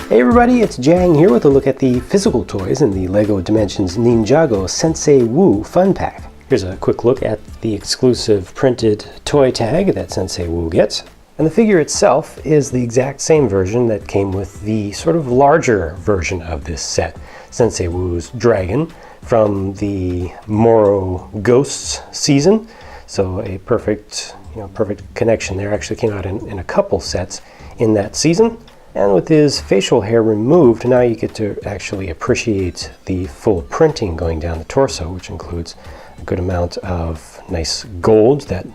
Hey everybody, it's Jang here with a look at the physical toys in the LEGO Dimensions Ninjago Sensei Wu Fun Pack. Here's a quick look at the exclusive printed toy tag that Sensei Wu gets. And the figure itself is the exact same version that came with the sort of larger version of this set, Sensei Wu's dragon from the Moro Ghosts season. So a perfect connection there. Actually came out in a couple sets in that season. And with his facial hair removed, now you get to actually appreciate the full printing going down the torso, which includes a good amount of nice gold, that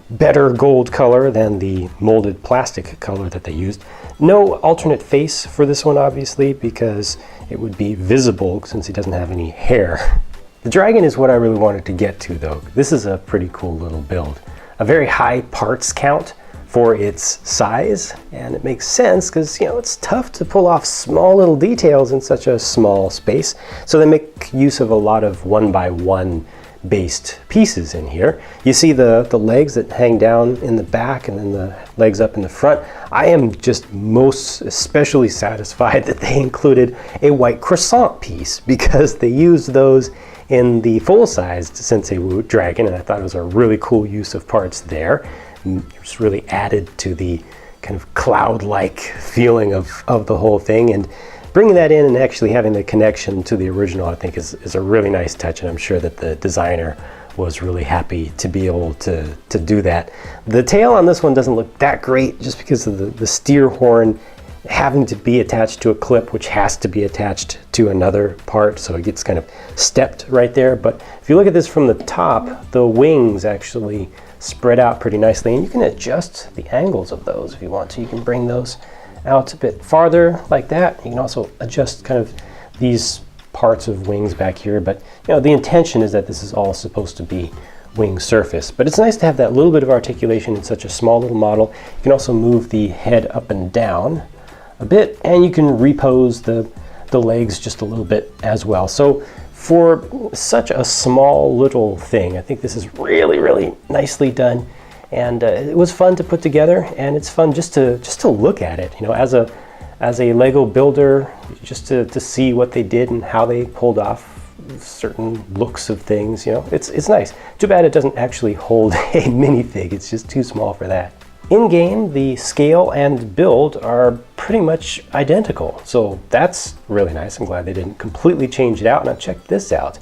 better gold color than the molded plastic color that they used. No alternate face for this one, obviously, because it would be visible since he doesn't have any hair. The dragon is what I really wanted to get to, though. This is a pretty cool little build. A very high parts count for its size, and it makes sense because it's tough to pull off small little details in such a small space, so they make use of a lot of 1x1 based pieces in here. You see the legs that hang down in the back and then the legs up in the front. I am just most especially satisfied that they included a white croissant piece, because they used those in the full-sized Sensei Wu dragon, and I thought it was a really cool use of parts there. It's really added to the kind of cloud-like feeling of the whole thing, and bringing that in and actually having the connection to the original, I think is a really nice touch, and I'm sure that the designer was really happy to be able to do that. The tail on this one doesn't look that great just because of the steer horn having to be attached to a clip, which has to be attached to another part, so it gets kind of stepped right there. But if you look at this from the top, the wings actually spread out pretty nicely, and you can adjust the angles of those if you want to. You can bring those out a bit farther like that. You can also adjust kind of these parts of wings back here, but the intention is that this is all supposed to be wing surface. But it's nice to have that little bit of articulation in such a small little model. You can also move the head up and down a bit, and you can repose the legs just a little bit as well. So for such a small little thing, I think this is really, really nicely done, and it was fun to put together, and it's fun just to look at it. As a Lego builder, just to see what they did and how they pulled off certain looks of things. It's nice. Too bad it doesn't actually hold a minifig. It's just too small for that. In game, the scale and build are pretty much identical, so that's really nice. I'm glad they didn't completely change it out. Now check this out,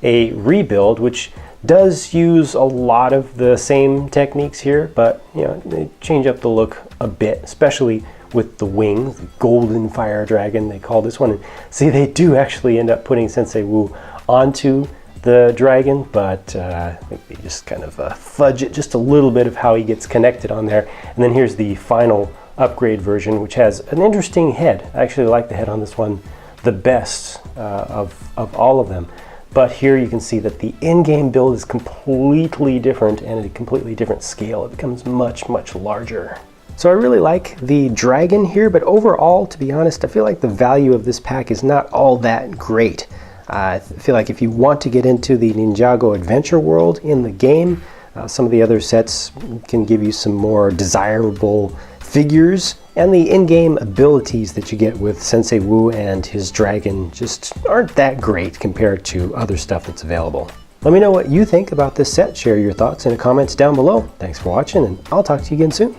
a rebuild which does use a lot of the same techniques here, but they change up the look a bit, especially with the wings, the golden fire dragon they call this one. And see, they do actually end up putting Sensei Wu onto the dragon, but I think they just kind of fudge it just a little bit of how he gets connected on there. And then here's the final upgrade version, which has an interesting head. I actually like the head on this one the best of all of them. But here you can see that the in-game build is completely different and at a completely different scale. It becomes much, much larger. So I really like the dragon here, but overall, to be honest, I feel like the value of this pack is not all that great. I feel like if you want to get into the Ninjago adventure world in the game, some of the other sets can give you some more desirable figures, and the in-game abilities that you get with Sensei Wu and his dragon just aren't that great compared to other stuff that's available. Let me know what you think about this set. Share your thoughts in the comments down below. Thanks for watching, and I'll talk to you again soon.